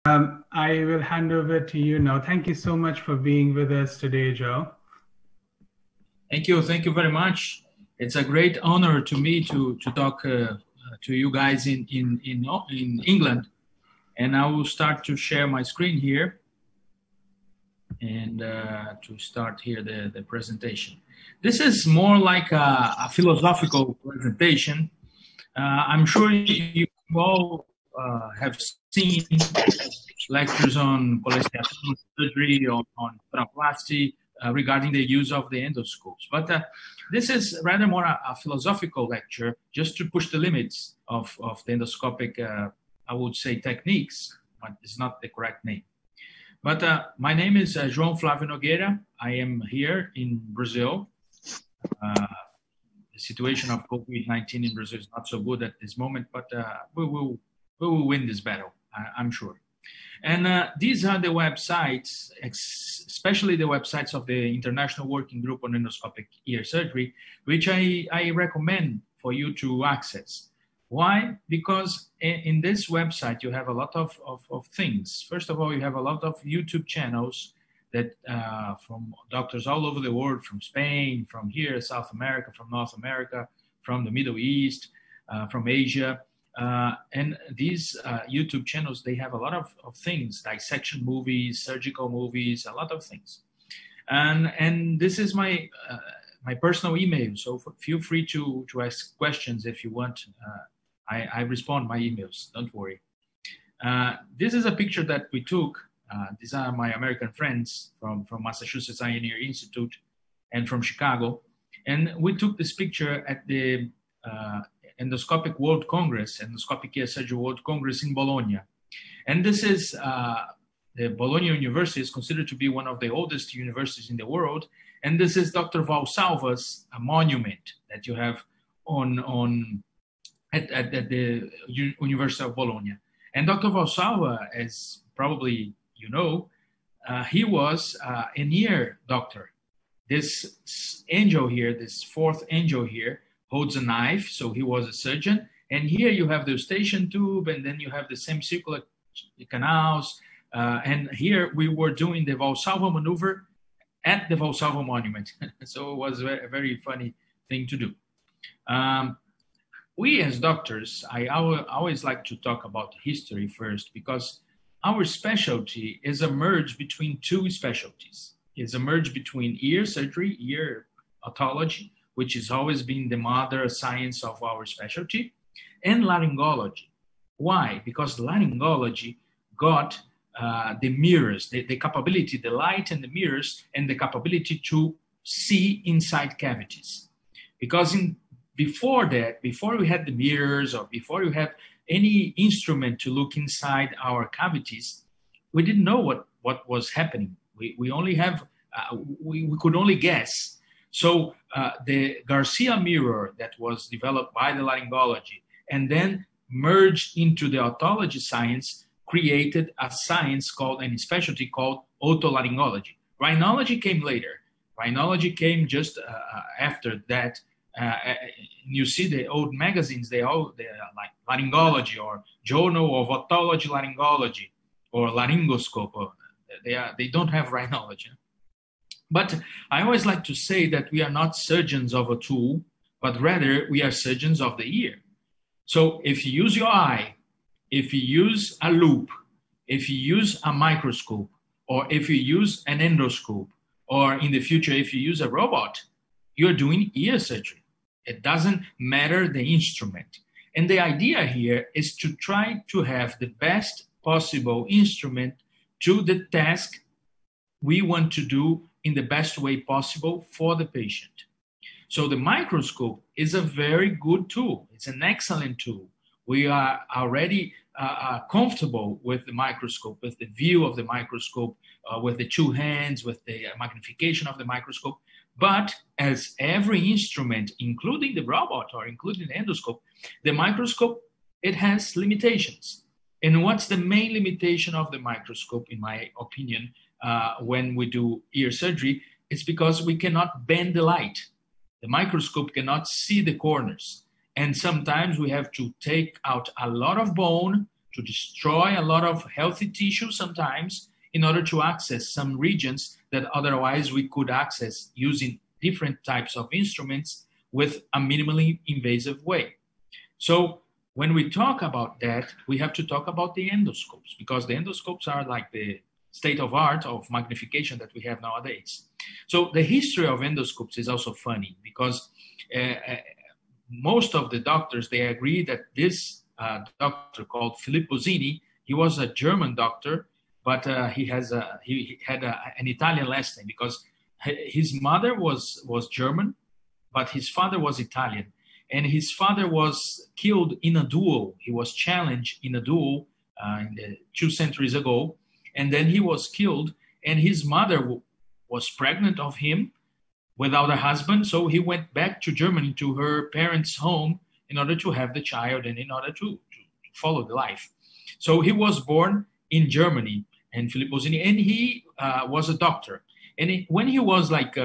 I will hand over to you now. Thank you so much for being with us today, Joe. Thank you very much. It's a great honor to me to talk to you guys in England, and I will start to share my screen here and to start here the presentation. This is more like a philosophical presentation. I'm sure you all have seen lectures on cholesterol surgery, on pronoplasty, regarding the use of the endoscopes. But this is rather more a philosophical lecture, just to push the limits of the endoscopic, I would say, techniques, but it's not the correct name. But my name is Joao Flavio Noguiera. I am here in Brazil. The situation of COVID-19 in Brazil is not so good at this moment, but we will win this battle, I'm sure. And these are the websites, especially the websites of the International Working Group on Endoscopic Ear Surgery, which I recommend for you to access. Why? Because in this website, you have a lot of things. First of all, you have a lot of YouTube channels that from doctors all over the world, from Spain, from here, South America, from North America, from the Middle East, from Asia. And these YouTube channels, they have a lot of things, dissection movies, surgical movies, a lot of things. And this is my personal email, so feel free to ask questions if you want. I respond my emails, don't worry. This is a picture that we took. These are my American friends from Massachusetts Eye and Ear Institute and from Chicago. And we took this picture at the Endoscopic World Congress, Endoscopic Ear Surgery World Congress in Bologna. And this is, the Bologna University is considered to be one of the oldest universities in the world. And this is Dr. Valsalva's monument that you have at the University of Bologna. And Dr. Valsalva, as probably you know, he was an ear doctor. This angel here, this fourth angel here, holds a knife, so he was a surgeon. And here you have the eustachian tube, and then you have the semicircular canals. And here we were doing the Valsalva maneuver at the Valsalva monument. So it was a very funny thing to do. We as doctors, I always like to talk about history first, because our specialty is a merge between two specialties. It's a merge between ear surgery, ear otology, which has always been the mother science of our specialty, and laryngology. Why? Because laryngology got the mirrors, the capability, the light and the mirrors, and the capability to see inside cavities. Because before that, before we had the mirrors or before you had any instrument to look inside our cavities, we didn't know what was happening. We only have, we could only guess. So the Garcia mirror that was developed by the laryngology and then merged into the otology science created a science called, and a specialty called otolaryngology. Rhinology came later. Rhinology came just after that. You see the old magazines, they're like laryngology or journal of otology laryngology or laryngoscope. They don't have rhinology. But I always like to say that we are not surgeons of a tool, but rather we are surgeons of the ear. So if you use your eye, if you use a loop, if you use a microscope, or if you use an endoscope, or in the future, if you use a robot, you're doing ear surgery. It doesn't matter the instrument. And the idea here is to try to have the best possible instrument to the task we want to do in the best way possible for the patient. So the microscope is a very good tool. It's an excellent tool. We are already comfortable with the microscope, with the view of the microscope, with the two hands, with the magnification of the microscope. But as every instrument, including the robot or including the endoscope, the microscope, it has limitations. And what's the main limitation of the microscope, in my opinion, when we do ear surgery? It's because we cannot bend the light. The microscope cannot see the corners. And sometimes we have to take out a lot of bone to destroy a lot of healthy tissue sometimes in order to access some regions that otherwise we could access using different types of instruments with a minimally invasive way. So when we talk about that, we have to talk about the endoscopes, because the endoscopes are like the state of art of magnification that we have nowadays. So the history of endoscopes is also funny, because most of the doctors, they agree that this doctor called Filippo Zini, he was a German doctor, but he had an Italian last name, because his mother was German, but his father was Italian. And his father was killed in a duel. He was challenged in a duel 2 centuries ago. And then he was killed. And his mother was pregnant of him without a husband. So he went back to Germany, to her parents' home, in order to have the child and in order to follow the life. So he was born in Germany, and Filippo Zini, and he was a doctor. And when he was like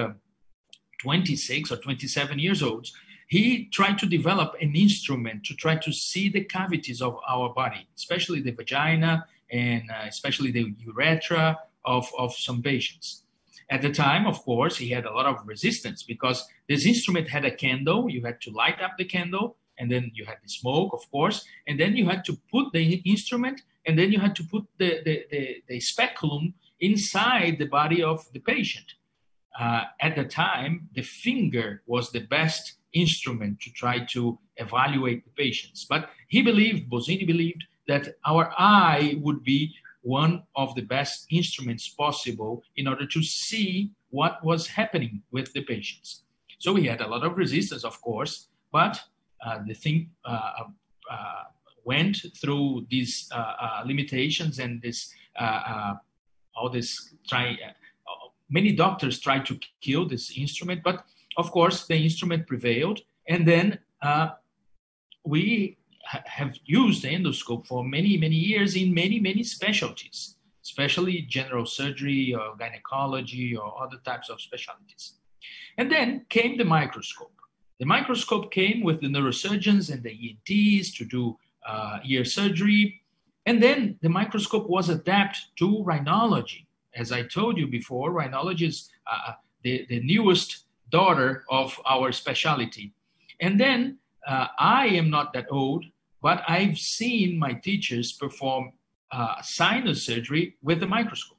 26 or 27 years old, he tried to develop an instrument to try to see the cavities of our body, especially the vagina and especially the urethra of some patients. At the time, of course, he had a lot of resistance, because this instrument had a candle. You had to light up the candle, and then you had the smoke, of course, and then you had to put the instrument, and then you had to put the speculum inside the body of the patient. At the time, the finger was the best instrument to try to evaluate the patients. But Bosini believed that our eye would be one of the best instruments possible in order to see what was happening with the patients. So he had a lot of resistance, of course, but the thing went through these limitations and many doctors tried to kill this instrument, but of course the instrument prevailed. And then we have used the endoscope for many, many years in many, many specialties, especially general surgery or gynecology or other types of specialties. And then came the microscope. The microscope came with the neurosurgeons and the ENTs to do ear surgery. And then the microscope was adapted to rhinology. As I told you before, rhinology is the newest daughter of our specialty. And then I am not that old, but I've seen my teachers perform sinus surgery with the microscope.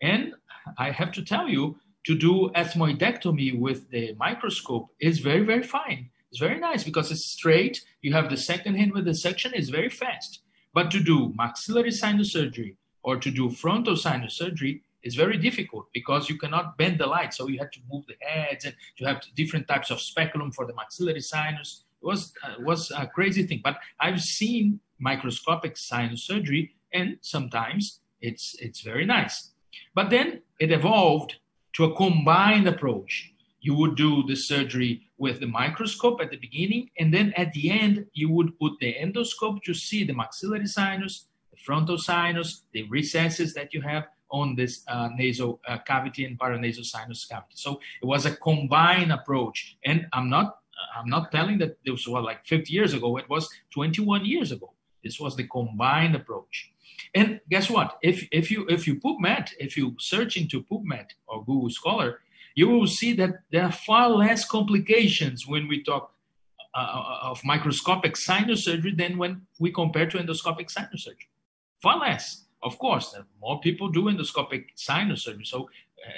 And I have to tell you, to do ethmoidectomy with the microscope is very, very fine. It's very nice because it's straight. You have the second hand with the section. It's very fast. But to do maxillary sinus surgery or to do frontal sinus surgery is very difficult because you cannot bend the light. So you have to move the heads and you have different types of speculum for the maxillary sinus. It was a crazy thing. But I've seen microscopic sinus surgery, and sometimes it's very nice. But then it evolved to a combined approach. You would do the surgery with the microscope at the beginning, and then at the end, you would put the endoscope to see the maxillary sinus, the frontal sinus, the recesses that you have on this nasal cavity and paranasal sinus cavity. So it was a combined approach. And I'm not telling that this was like 50 years ago. It was 21 years ago. This was the combined approach. And guess what? If you PubMed, if you search into PubMed or Google Scholar, you will see that there are far less complications when we talk of microscopic sinus surgery than when we compare to endoscopic sinus surgery. Far less. Of course, more people do endoscopic sinus surgery. So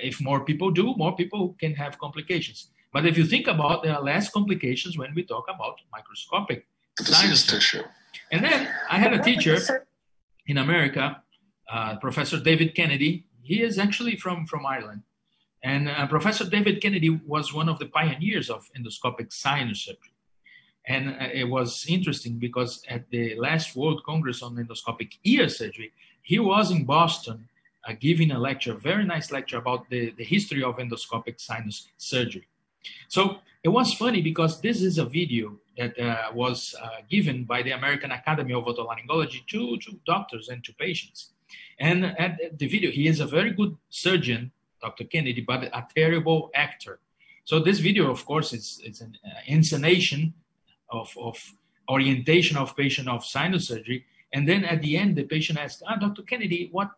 if more people do, more people can have complications. But if you think about, there are less complications when we talk about microscopic sinus surgery. And then I had a teacher in America, Professor David Kennedy. He is actually from Ireland. And Professor David Kennedy was one of the pioneers of endoscopic sinus surgery. And it was interesting because at the last World Congress on Endoscopic Ear Surgery, he was in Boston giving a lecture, a very nice lecture about the history of endoscopic sinus surgery. So it was funny because this is a video that was given by the American Academy of Otorhinolaryngology to doctors and to patients. And at the video, he is a very good surgeon, Dr. Kennedy, but a terrible actor. So this video, of course, it's an inscenation of orientation of patient of sinus surgery. And then at the end, the patient asked, Dr. Kennedy, what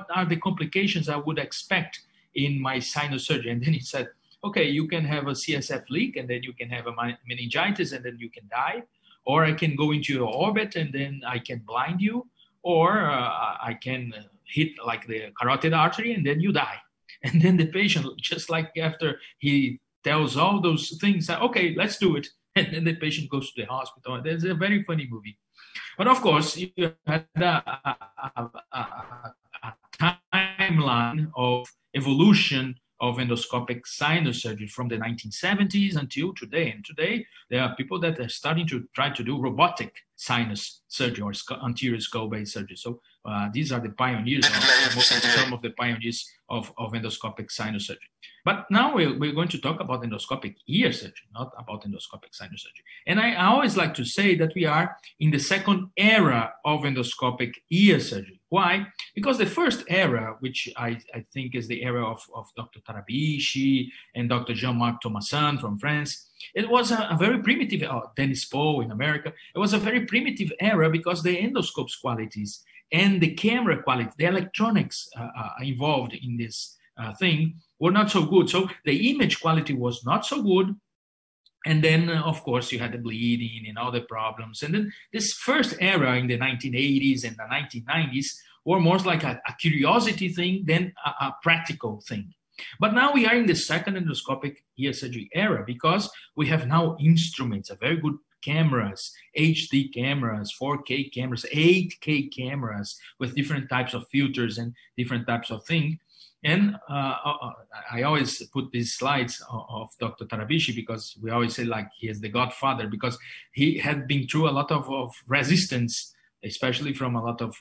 are the complications I would expect in my sinus surgery? And then he said, okay, you can have a CSF leak, and then you can have a meningitis, and then you can die. Or I can go into your orbit, and then I can blind you. Or I can hit like the carotid artery, and then you die. And then the patient, just like after he tells all those things, okay, let's do it. And then the patient goes to the hospital. There's a very funny movie. But of course, you had a timeline of evolution of endoscopic sinus surgery from the 1970s until today. And today, there are people that are starting to try to do robotic sinus surgery or anterior skull-based surgery. So these are the pioneers, some of the pioneers of endoscopic sinus surgery. But now we're going to talk about endoscopic ear surgery, not about endoscopic sinus surgery. And I always like to say that we are in the second era of endoscopic ear surgery. Why? Because the first era, which I think is the era of Dr. Tarabici and Dr. Jean-Marc Thomassin from France, it was a very primitive, Dennis Poe in America, it was a very primitive era because the endoscopes qualities and the camera quality, the electronics involved in this thing were not so good. So the image quality was not so good. And then, of course, you had the bleeding and all the problems. And then this first era in the 1980s and the 1990s were more like a curiosity thing than a practical thing. But now we are in the second endoscopic ear surgery era because we have now instruments, very good cameras, HD cameras, 4K cameras, 8K cameras with different types of filters and different types of things. And I always put these slides of Dr. Tarabici because we always say like he is the godfather because he had been through a lot of resistance, especially from a lot of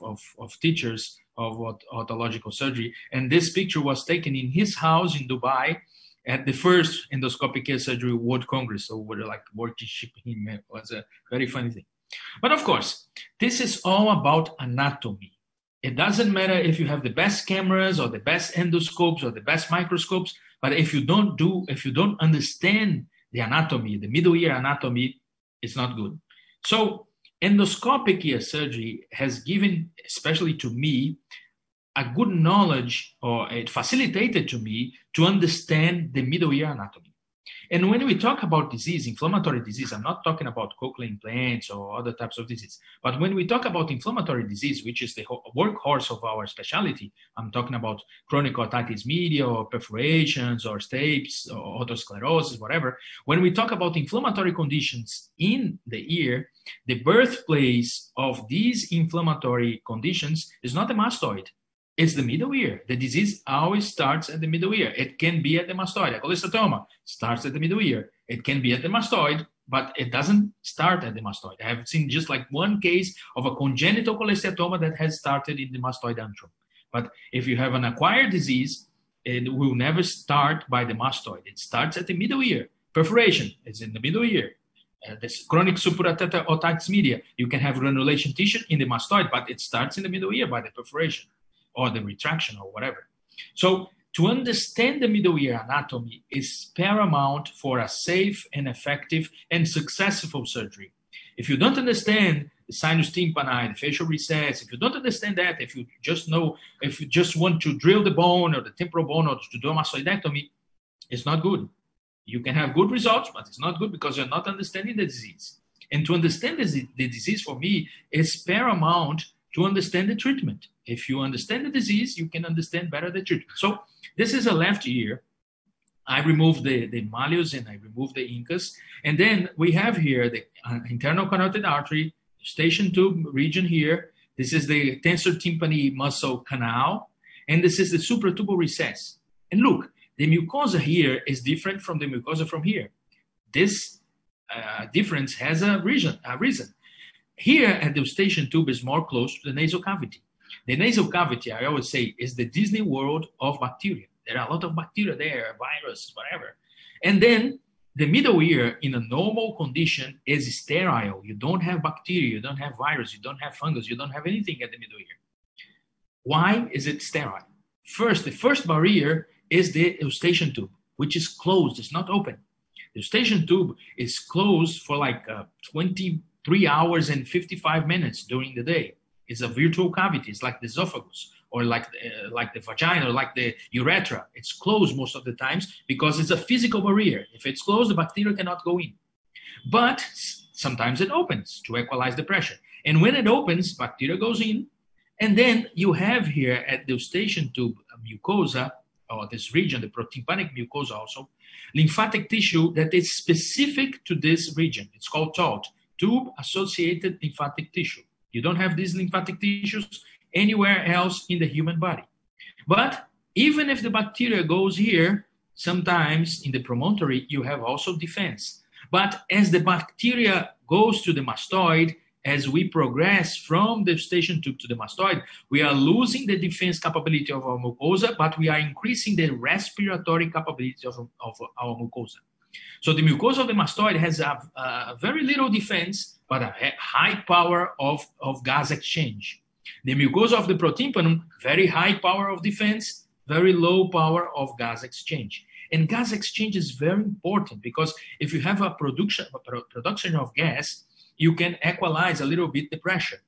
teachers of otological surgery. And this picture was taken in his house in Dubai at the first Endoscopic Ear Surgery World Congress. So we're like worshiping him. It was a very funny thing. But of course, this is all about anatomy. It doesn't matter if you have the best cameras or the best endoscopes or the best microscopes, but if you don't understand the anatomy, the middle ear anatomy, it's not good. So endoscopic ear surgery has given, especially to me, a good knowledge, or it facilitated to me to understand the middle ear anatomy. And when we talk about disease, inflammatory disease, I'm not talking about cochlear implants or other types of disease. But when we talk about inflammatory disease, which is the workhorse of our specialty, I'm talking about chronic otitis media or perforations or stapes or otosclerosis, whatever. When we talk about inflammatory conditions in the ear, the birthplace of these inflammatory conditions is not the mastoid. It's the middle ear. The disease always starts at the middle ear. It can be at the mastoid. A cholesteatoma starts at the middle ear. It can be at the mastoid, but it doesn't start at the mastoid. I have seen just like one case of a congenital cholesteatoma that has started in the mastoid antrum. But if you have an acquired disease, it will never start by the mastoid. It starts at the middle ear. Perforation is in the middle ear. This chronic suppurativa otitis media, you can have granulation tissue in the mastoid, but it starts in the middle ear by the perforation or the retraction or whatever. So to understand the middle ear anatomy is paramount for a safe and effective and successful surgery. If you don't understand the sinus tympani, the facial recess, if you don't understand that, if you just want to drill the bone or the temporal bone or to do a mastoidectomy, it's not good. You can have good results, but it's not good because you're not understanding the disease. And to understand the disease for me is paramount to understand the treatment. If you understand the disease, you can understand better the treatment. So this is a left ear. I removed the malleus and I removed the incus. And then we have here the internal carotid artery, eustachian tube region here. This is the tensor tympani muscle canal. And this is the supratubal recess. And look, the mucosa here is different from the mucosa from here. This difference has a reason. Here at the eustachian tube is more close to the nasal cavity. The nasal cavity, I always say, is the Disney World of bacteria. There are a lot of bacteria there, viruses, whatever. And then the middle ear in a normal condition is sterile. You don't have bacteria, you don't have virus, you don't have fungus, you don't have anything at the middle ear. Why is it sterile? First, the first barrier is the eustachian tube, which is closed, it's not open. The eustachian tube is closed for like 23 hours and 55 minutes during the day. It's a virtual cavity. It's like the esophagus or like the vagina or like the urethra. It's closed most of the times because it's a physical barrier. If it's closed, the bacteria cannot go in. But sometimes it opens to equalize the pressure. And when it opens, bacteria goes in. And then you have here at the eustachian tube mucosa, or this region, the protympanic mucosa also, lymphatic tissue that is specific to this region. It's called TALT, tube-associated lymphatic tissue. You don't have these lymphatic tissues anywhere else in the human body. But even if the bacteria goes here, sometimes in the promontory, you have also defense. But as the bacteria goes to the mastoid, as we progress from the eustachian tube to the mastoid, we are losing the defense capability of our mucosa, but we are increasing the respiratory capability of our mucosa. So the mucosa of the mastoid has a very little defense, but a high power of gas exchange. The mucosa of the protympanum, very high power of defense, very low power of gas exchange. And gas exchange is very important because if you have a production of gas, you can equalize a little bit the pressure.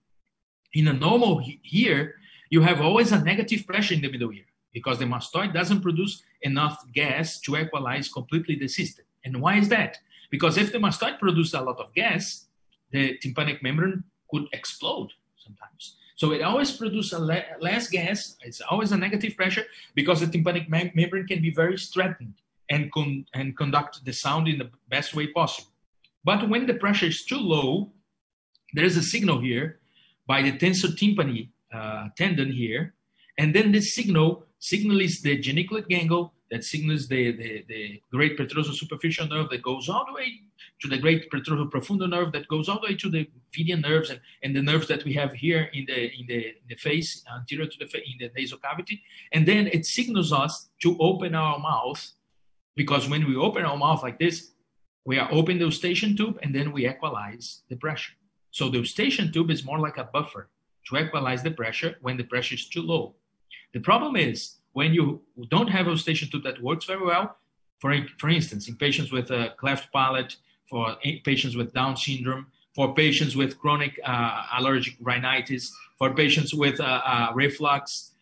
In a normal ear, you have always a negative pressure in the middle ear because the mastoid doesn't produce enough gas to equalize completely the system. And why is that? Because if the mastoid produces a lot of gas, the tympanic membrane could explode sometimes. So it always produces less gas. It's always a negative pressure because the tympanic membrane can be very strengthened and conduct the sound in the best way possible. But when the pressure is too low, there is a signal here by the tensor tympani tendon here. And then this signal is the geniculate gangle that signals the great pretroso superficial nerve that goes all the way to the great pretroso profundo nerve that goes all the way to the median nerves and the nerves that we have here in the face, anterior to the face, in the nasal cavity. And then it signals us to open our mouth, because when we open our mouth like this, we are opening the eustachian tube and then we equalize the pressure. So the eustachian tube is more like a buffer to equalize the pressure when the pressure is too low. The problem is when you don't have a eustachian tube that works very well, for instance, in patients with a cleft palate, for patients with Down syndrome, for patients with chronic allergic rhinitis, for patients with reflux,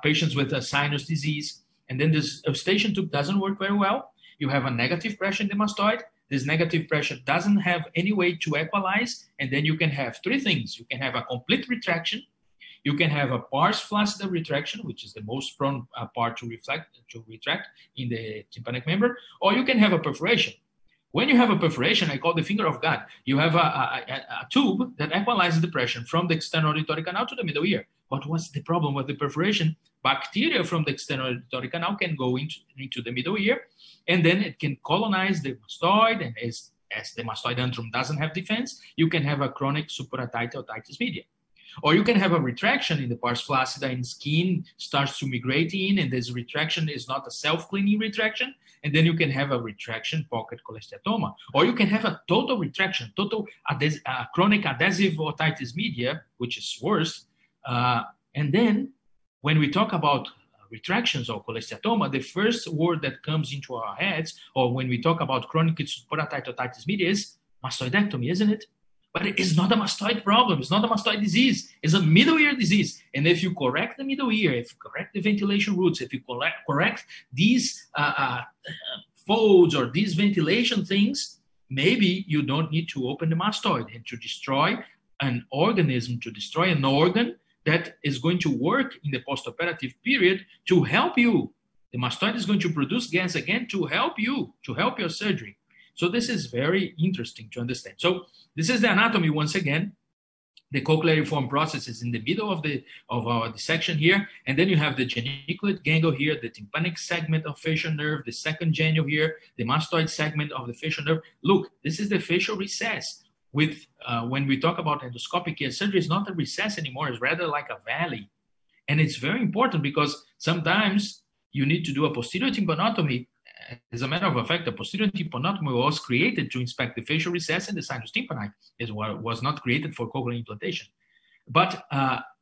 patients with a sinus disease, and then this eustachian tube doesn't work very well. You have a negative pressure in the mastoid. This negative pressure doesn't have any way to equalize, and then you can have three things. You can have a complete retraction. You can have a pars flaccida retraction, which is the most prone part to retract in the tympanic membrane, or you can have a perforation. When you have a perforation, I call the finger of God. You have a tube that equalizes the pressure from the external auditory canal to the middle ear. But what's the problem with the perforation? Bacteria from the external auditory canal can go into the middle ear, and then it can colonize the mastoid, and as the mastoid antrum doesn't have defense, you can have a chronic superotitis otitis media. Or you can have a retraction in the pars flaccida and skin starts to migrate in, and this retraction is not a self-cleaning retraction, and then you can have a retraction pocket cholesteatoma. Or you can have a total retraction, chronic adhesive otitis media, which is worse. And then when we talk about retractions or cholesteatoma, the first word that comes into our heads, or when we talk about chronic superotitis otitis media, is mastoidectomy, isn't it? But it's not a mastoid problem. It's not a mastoid disease. It's a middle ear disease. And if you correct the middle ear, if you correct the ventilation routes, if you correct these folds or these ventilation things, maybe you don't need to open the mastoid and to destroy an organism, to destroy an organ that is going to work in the postoperative period to help you. The mastoid is going to produce gas again to help you, to help your surgery. So this is very interesting to understand. So this is the anatomy once again. The cochleariform process is in the middle of our dissection here. And then you have the geniculate gangle here, the tympanic segment of facial nerve, the second genicle here, the mastoid segment of the facial nerve. Look, this is the facial recess. With when we talk about endoscopic ear surgery, it's not a recess anymore. It's rather like a valley. And it's very important because sometimes you need to do a posterior tympanotomy. As a matter of fact, the posterior tympanotomy was created to inspect the facial recess and the sinus tympani. It was not created for cochlear implantation. But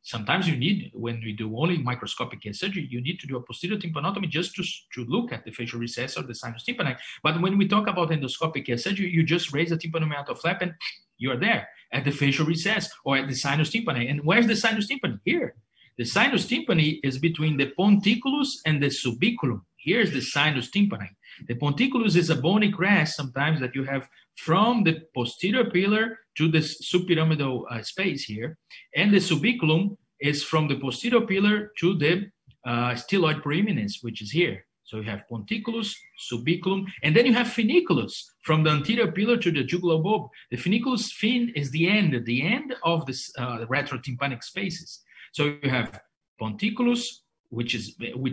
sometimes you need, when we do only microscopic ear surgery, you need to do a posterior tympanotomy just to look at the facial recess or the sinus tympani. But when we talk about endoscopic ear surgery, you just raise the tympanomeatal flap and You are there at the facial recess or at the sinus tympani. And where's the sinus tympani? Here. The sinus tympani is between the ponticulus and the subiculum. Here's the sinus tympani. The ponticulus is a bony crest sometimes that you have from the posterior pillar to the subpyramidal space here. And the subiculum is from the posterior pillar to the styloid preeminence, which is here. So you have ponticulus, subiculum, and then you have funiculus from the anterior pillar to the jugular bulb. The funiculus fin is the end of this retrotympanic spaces. So you have ponticulus, which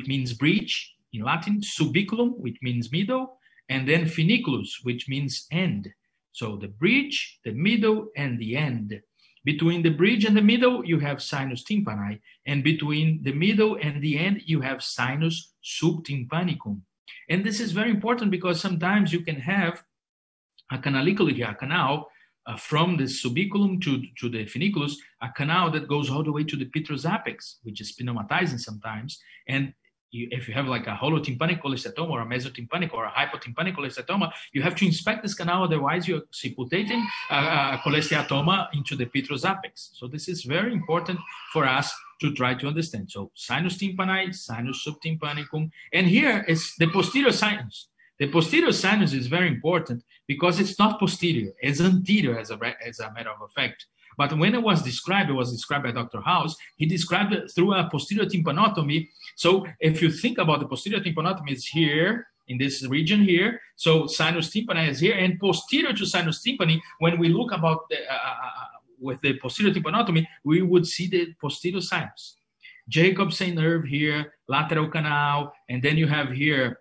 means breech in Latin, subiculum, which means middle, and then funiculus, which means end. So the breech, the middle, and the end. Between the bridge and the middle, you have sinus tympani, and between the middle and the end, you have sinus subtympanicum. And this is very important because sometimes you can have a canalicular, a canal from the subiculum to the funiculus, a canal that goes all the way to the petrous apex, which is pneumatizing sometimes. And if you have like a holotympanic cholesteatoma or a mesotympanic or a hypotympanic cholesteatoma, you have to inspect this canal, otherwise you're sepultating a cholesteatoma into the petrous apex. So this is very important for us to try to understand. So sinus tympani, sinus subtympanicum, and here is the posterior sinus. The posterior sinus is very important because it's not posterior, it's anterior as a matter of fact. But when it was described by Dr. House, he described it through a posterior tympanotomy. So if you think about the posterior tympanotomy, it's here, in this region here. So sinus tympani is here, and posterior to sinus tympani, when we look about with the posterior tympanotomy, we would see the posterior sinus. Jacobson nerve here, lateral canal, and then you have here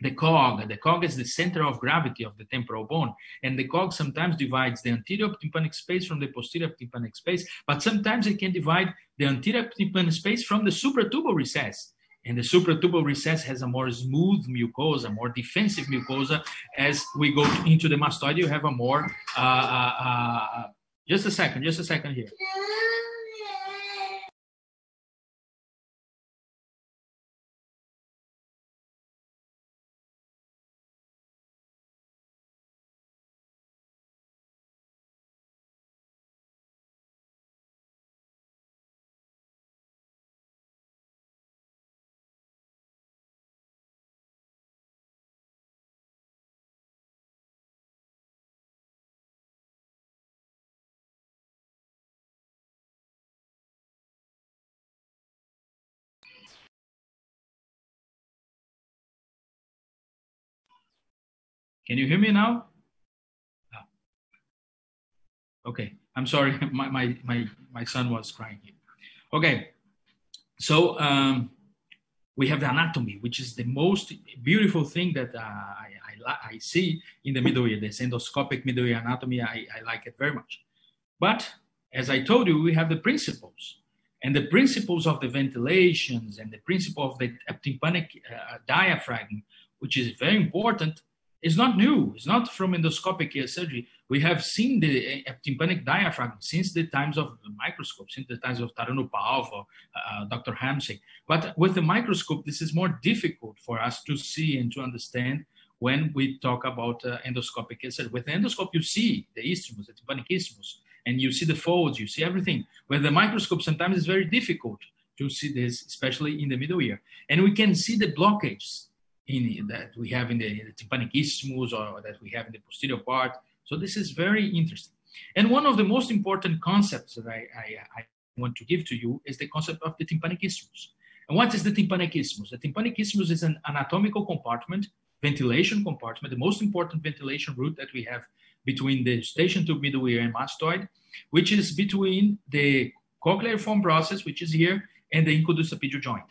the cog. The cog is the center of gravity of the temporal bone. And the cog sometimes divides the anterior tympanic space from the posterior tympanic space, but sometimes it can divide the anterior tympanic space from the supratubal recess. And the supratubal recess has a more smooth mucosa, more defensive mucosa. As we go into the mastoid, you have a more, just a second here. Can you hear me now? Okay, I'm sorry, my son was crying here. Okay, so we have the anatomy, which is the most beautiful thing that I see in the middle ear. This endoscopic middle ear anatomy, I like it very much. But as I told you, we have the principles. And the principles of the ventilations and the principle of the tympanic diaphragm, which is very important, is not new. It's not from endoscopic ear surgery. We have seen the tympanic diaphragm since the times of the microscope, since the times of Taruno Palv or Dr. Hamsey. But with the microscope, this is more difficult for us to see and to understand when we talk about endoscopic ear surgery. With the endoscope, you see the isthmus, the tympanic isthmus, and you see the folds, you see everything. With the microscope, sometimes it's very difficult to see this, especially in the middle ear. And we can see the blockages that we have in the tympanic isthmus or that we have in the posterior part. So this is very interesting. And one of the most important concepts that I want to give to you is the concept of the tympanic isthmus. And what is the tympanic isthmus? The tympanic isthmus is an anatomical compartment, ventilation compartment, the most important ventilation route that we have between the eustachian tube, middle ear, and mastoid, which is between the cochleariform process, which is here, and the incudus-sapedial joint.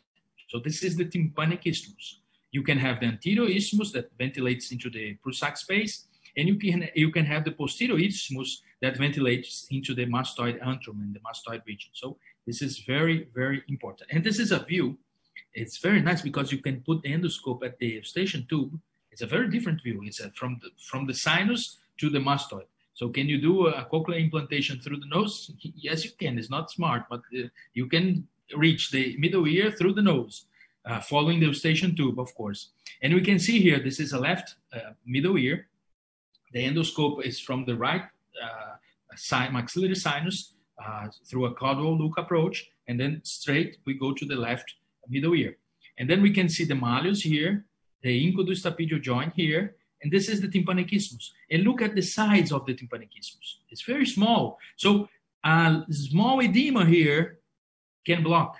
So this is the tympanic isthmus. You can have the anterior isthmus that ventilates into the Prusac space, and you can have the posterior isthmus that ventilates into the mastoid antrum and the mastoid region. So this is very, very important. And this is a view. It's very nice because you can put the endoscope at the eustachian tube. It's a very different view. It's from the sinus to the mastoid. So can you do a cochlear implantation through the nose? Yes, you can. It's not smart, but you can reach the middle ear through the nose. Following the eustachian tube, of course. And we can see here, this is a left middle ear. The endoscope is from the right maxillary sinus through a caudal look approach, and then straight we go to the left middle ear. And then we can see the malleus here, the incudustapedial joint here, and this is the tympanic isthmus. And look at the sides of the tympanic isthmus. It's very small. So a small edema here can block.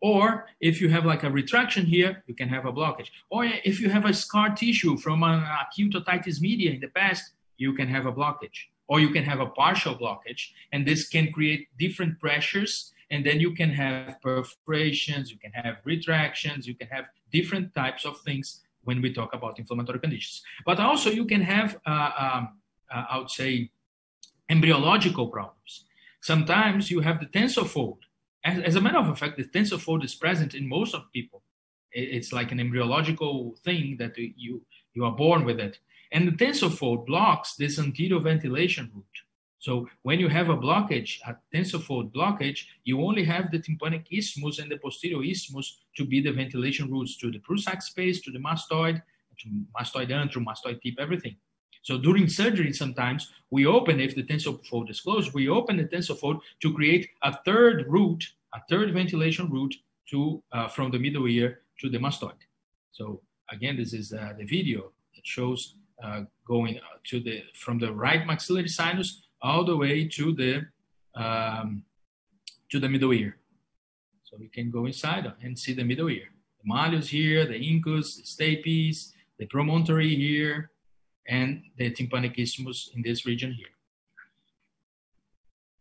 Or if you have like a retraction here, you can have a blockage. Or if you have a scar tissue from an acute otitis media in the past, you can have a blockage. Or you can have a partial blockage, and this can create different pressures, and then you can have perforations, you can have retractions, you can have different types of things when we talk about inflammatory conditions. But also you can have, I would say, embryological problems. Sometimes you have the tensor fold. As a matter of fact, the tensor fold is present in most of people. It's like an embryological thing that you are born with it. And the tensor fold blocks this anterior ventilation route. So when you have a blockage, a tensor fold blockage, you only have the tympanic isthmus and the posterior isthmus to be the ventilation routes to the Prusac space, to the mastoid antrum, mastoid tip, everything. So during surgery, sometimes we open, if the tensor fold is closed, we open the tensor fold to create a third route, a third ventilation route to from the middle ear to the mastoid. So again, this is the video that shows going from the right maxillary sinus all the way to the middle ear. So we can go inside and see the middle ear. The malleus here, the incus, the stapes, the promontory here, and the tympanic isthmus in this region here.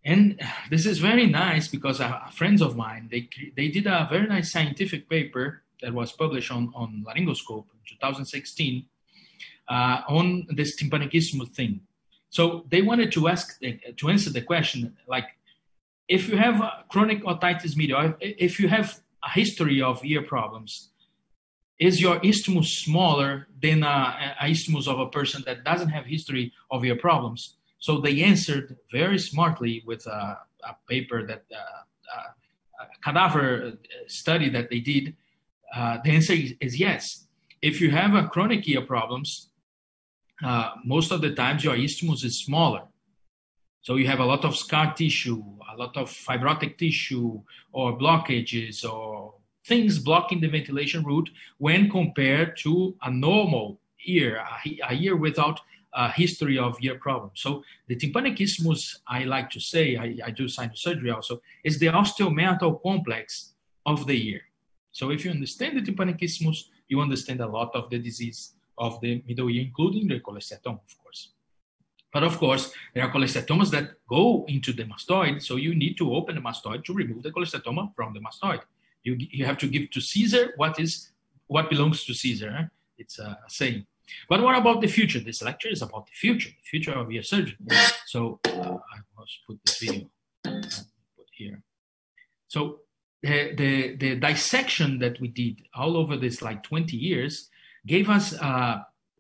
And this is very nice because friends of mine, they did a very nice scientific paper that was published on Laryngoscope in 2016 on this tympanic isthmus thing. So they wanted to answer the question, like, if you have chronic otitis media, if you have a history of ear problems, is your isthmus smaller than a isthmus of a person that doesn't have history of ear problems? So they answered very smartly with a paper that a cadaver study that they did. The answer is yes. If you have a chronic ear problems, most of the times your isthmus is smaller. So you have a lot of scar tissue, a lot of fibrotic tissue, or blockages, or things blocking the ventilation route when compared to a normal ear, a ear without a history of ear problems. So the tympanic isthmus, I like to say, I do sinus surgery also, is the osteomeatal complex of the ear. So if you understand the tympanic isthmus, you understand a lot of the disease of the middle ear, including the cholesteatoma, of course. But of course, there are cholesteatomas that go into the mastoid, so you need to open the mastoid to remove the cholesteatoma from the mastoid. You have to give to Caesar what belongs to Caesar. Eh? It's a saying. But what about the future? This lecture is about the future of ear surgery. So I must put the video put here. So the dissection that we did all over this like 20 years gave us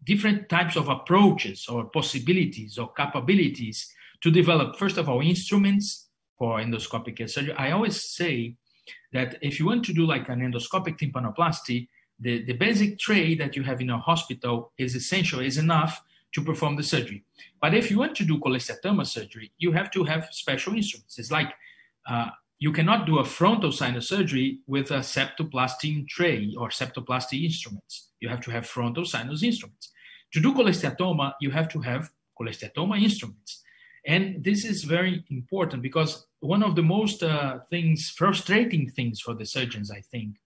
different types of approaches or possibilities or capabilities to develop, first of all, instruments for endoscopic ear surgery. I always say that if you want to do like an endoscopic tympanoplasty, the basic tray that you have in a hospital is essential, is enough to perform the surgery. But if you want to do cholesteatoma surgery, you have to have special instruments. It's like you cannot do a frontal sinus surgery with a septoplasty tray or septoplasty instruments. You have to have frontal sinus instruments. To do cholesteatoma, you have to have cholesteatoma instruments. And this is very important because one of the most frustrating things for the surgeons, I think,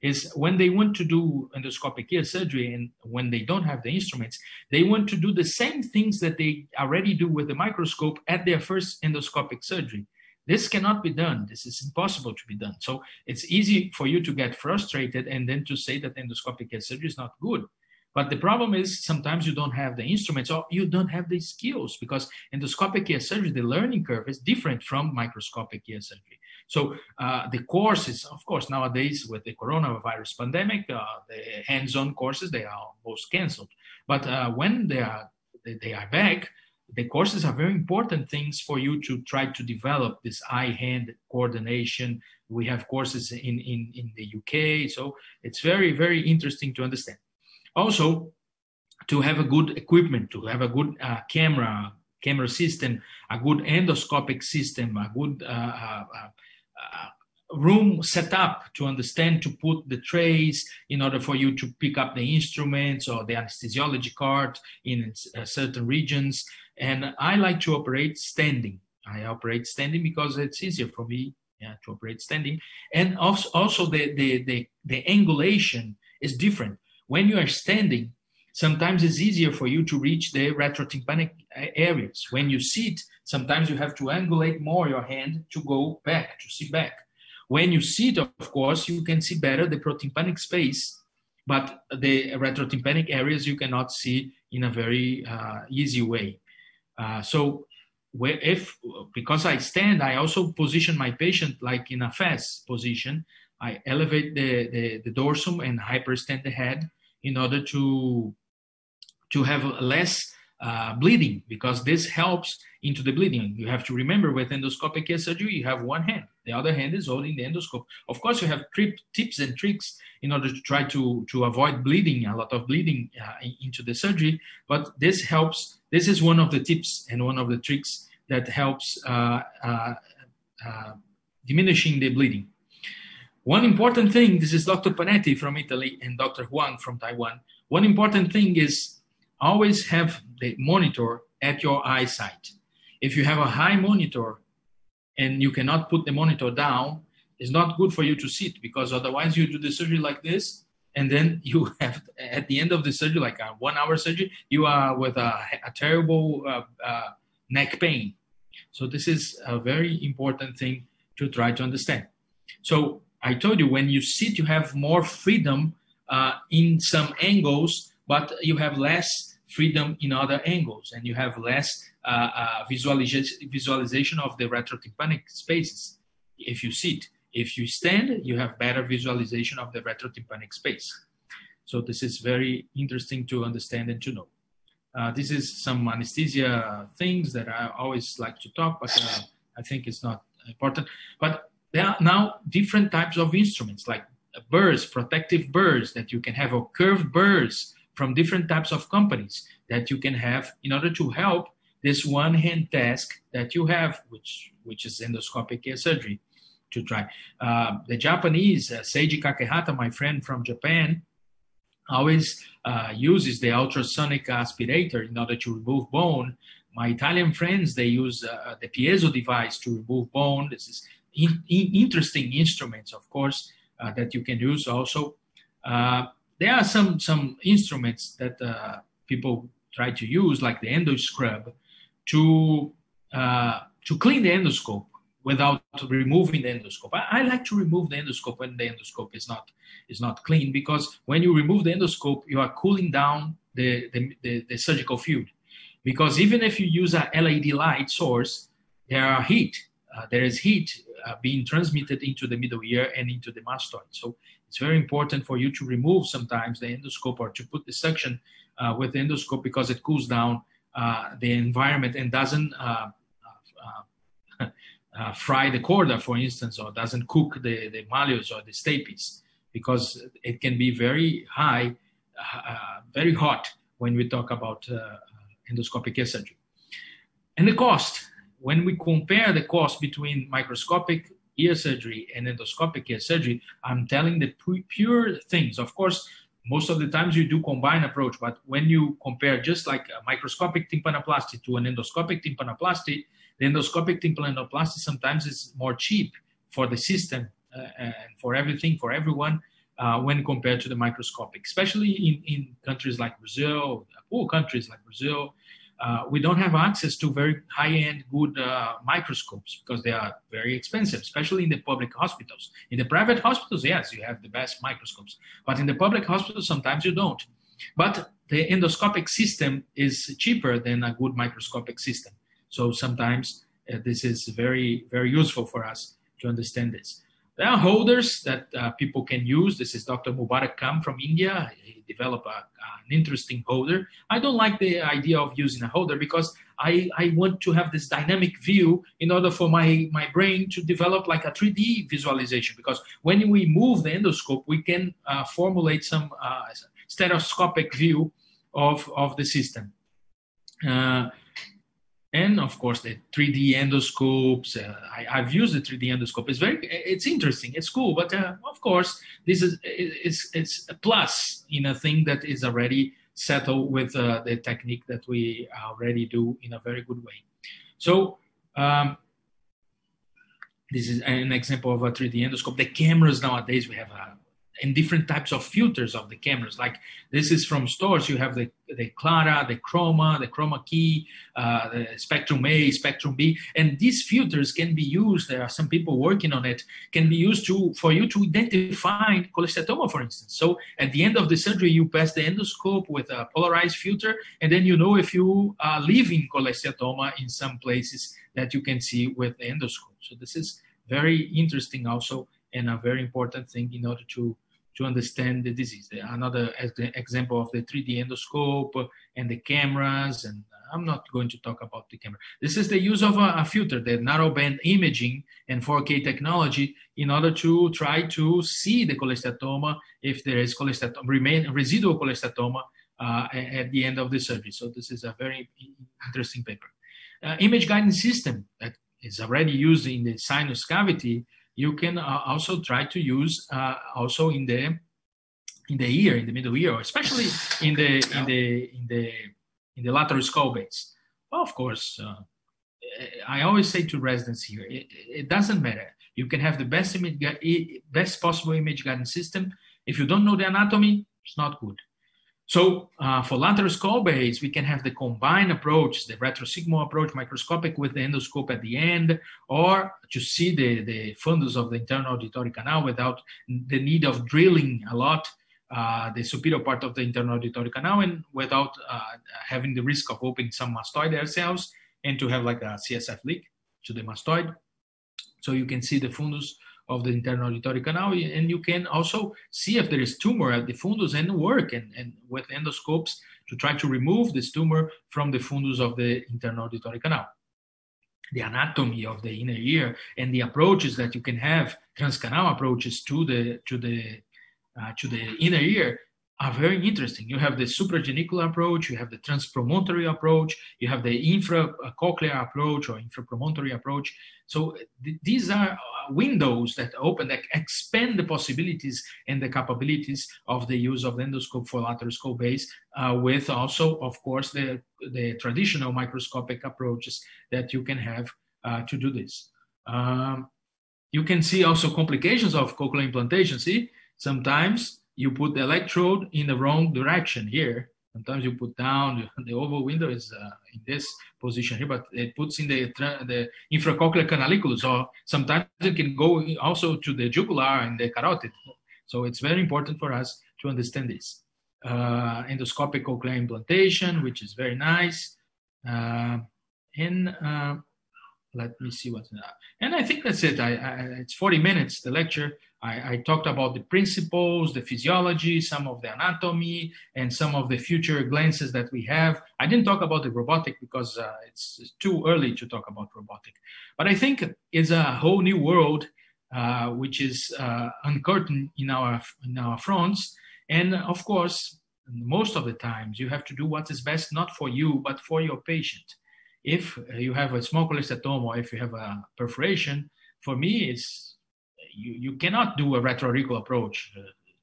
is when they want to do endoscopic ear surgery and when they don't have the instruments, they want to do the same things that they already do with the microscope at their first endoscopic surgery. This cannot be done. This is impossible to be done. So it's easy for you to get frustrated and then to say that endoscopic ear surgery is not good. But the problem is sometimes you don't have the instruments or you don't have the skills because endoscopic ear surgery, the learning curve is different from microscopic ear surgery. So the courses, of course, nowadays with the coronavirus pandemic, the hands-on courses, they are almost canceled. But when they are back, the courses are very important things for you to try to develop this eye-hand coordination. We have courses in the UK, so it's very, very interesting to understand. Also, to have a good equipment, to have a good camera, camera system, a good endoscopic system, a good room set up to understand, to put the trays in order for you to pick up the instruments or the anesthesiology cart in certain regions. And I like to operate standing. I operate standing because it's easier for me to operate standing. And also the angulation is different. When you are standing, sometimes it's easier for you to reach the retrotympanic areas. When you sit, sometimes you have to angulate more your hand to go back, to see back. When you sit, of course, you can see better the protympanic space, but the retrotympanic areas you cannot see in a very easy way. So because I stand, I also position my patient like in a fast position. I elevate the dorsum and hyperextend the head in order to have less bleeding, because this helps into the bleeding. You have to remember with endoscopic ear surgery, you have one hand. The other hand is holding the endoscope. Of course, you have tips and tricks in order to try to avoid bleeding, a lot of bleeding into the surgery. But this helps. This is one of the tips and one of the tricks that helps diminishing the bleeding. One important thing, this is Dr. Panetti from Italy and Dr. Huang from Taiwan. One important thing is always have the monitor at your eyesight. If you have a high monitor and you cannot put the monitor down, it's not good for you to sit, because otherwise you do the surgery like this, and then you have, at the end of the surgery, like a 1 hour surgery, you are with a terrible neck pain. So this is a very important thing to try to understand. So I told you, when you sit, you have more freedom in some angles, but you have less freedom in other angles, and you have less visualization of the retrotympanic spaces if you sit. If you stand, you have better visualization of the retrotympanic space. So this is very interesting to understand and to know. This is some anesthesia things that I always like to talk, but I think it's not important. But there are now different types of instruments, like burrs, protective burrs that you can have, or curved burrs from different types of companies that you can have in order to help this one-hand task that you have, which is endoscopic ear surgery, to try. The Japanese, Seiji Kakehata, my friend from Japan, always uses the ultrasonic aspirator in order to remove bone. My Italian friends, they use the piezo device to remove bone. This is interesting instruments, of course, that you can use also. There are some instruments that people try to use, like the endoscrub, to clean the endoscope without removing the endoscope. I like to remove the endoscope when the endoscope is not clean, because when you remove the endoscope, you are cooling down the surgical field. Because even if you use a LED light source, there is heat being transmitted into the middle ear and into the mastoid. So it's very important for you to remove sometimes the endoscope, or to put the suction with the endoscope, because it cools down the environment and doesn't fry the chorda, for instance, or doesn't cook the malleus or the stapes, because it can be very high, very hot when we talk about endoscopic ear surgery. And the cost, when we compare the cost between microscopic ear surgery and endoscopic ear surgery, I'm telling the pure things. Of course, most of the times you do combine approach, but when you compare just like a microscopic tympanoplasty to an endoscopic tympanoplasty, the endoscopic tympanoplasty sometimes is more cheap for the system and for everything, for everyone, when compared to the microscopic, especially in countries like Brazil, poor countries like Brazil. We don't have access to very high-end good microscopes, because they are very expensive, especially in the public hospitals. In the private hospitals, yes, you have the best microscopes, but in the public hospitals, sometimes you don't. But the endoscopic system is cheaper than a good microscopic system. So sometimes this is very, very useful for us to understand this. There are holders that people can use. This is Dr. Mubarak Kam from India. He developed an interesting holder. I don't like the idea of using a holder, because I want to have this dynamic view in order for my brain to develop like a 3D visualization, because when we move the endoscope, we can formulate some stereoscopic view of the system. And of course, the 3D endoscopes. I've used the 3D endoscope. It's interesting. It's cool. But of course, this is it's a plus in a thing that is already settled with the technique that we already do in a very good way. So this is an example of a 3D endoscope. The cameras nowadays, we have and different types of filters of the cameras. Like this is from stores. You have the Clara, the Chroma Key, the Spectrum A, Spectrum B, and these filters can be used. There are some people working on it. Can be used for you to identify cholesteatoma, for instance. So at the end of the surgery, you pass the endoscope with a polarized filter, and then you know if you are leaving cholesteatoma in some places that you can see with the endoscope. So this is very interesting also, and a very important thing in order to understand the disease. Another example of the 3D endoscope and the cameras, and I'm not going to talk about the camera. This is the use of a filter, the narrowband imaging and 4K technology, in order to try to see the cholesteatoma, if there is residual cholesteatoma at the end of the surgery. So this is a very interesting paper. Image guidance system that is already used in the sinus cavity. You can also try to use also in the ear, in the middle ear, or especially in the lateral skull base. Well, of course, I always say to residents here, it doesn't matter. You can have the best possible image guidance system. If you don't know the anatomy, it's not good. So for lateral skull base, we can have the combined approach, the retrosigmoid approach, microscopic with the endoscope at the end, or to see the fundus of the internal auditory canal without the need of drilling a lot the superior part of the internal auditory canal, and without having the risk of opening some mastoid air cells and to have like a CSF leak to the mastoid. So you can see the fundus of the internal auditory canal, and you can also see if there is tumor at the fundus and work and with endoscopes to try to remove this tumor from the fundus of the internal auditory canal. The anatomy of the inner ear and the approaches that you can have, transcanal approaches to the inner ear, are very interesting. You have the supragenicular approach, you have the transpromontory approach, you have the infracochlear approach or infrapromontory approach. So these are windows that open, that expand the possibilities and the capabilities of the use of the endoscope for lateral skull base, with also, of course, the traditional microscopic approaches that you can have to do this. You can see also complications of cochlear implantation. See, sometimes you put the electrode in the wrong direction here. Sometimes you put down, the oval window is in this position here, but it puts in the infracochlear canaliculus, or sometimes it can go also to the jugular and the carotid. So it's very important for us to understand this. Endoscopic cochlear implantation, which is very nice. Let me see what's now. And I think that's it. It's 40 minutes, the lecture. I talked about the principles, the physiology, some of the anatomy, and some of the future glances that we have. I didn't talk about the robotic because it's too early to talk about robotic. But I think it's a whole new world which is uncurtained in our fronts. And of course, most of the times you have to do what is best, not for you, but for your patient. If you have a small cholesteatoma, or if you have a perforation, for me, you cannot do a retroauricular approach.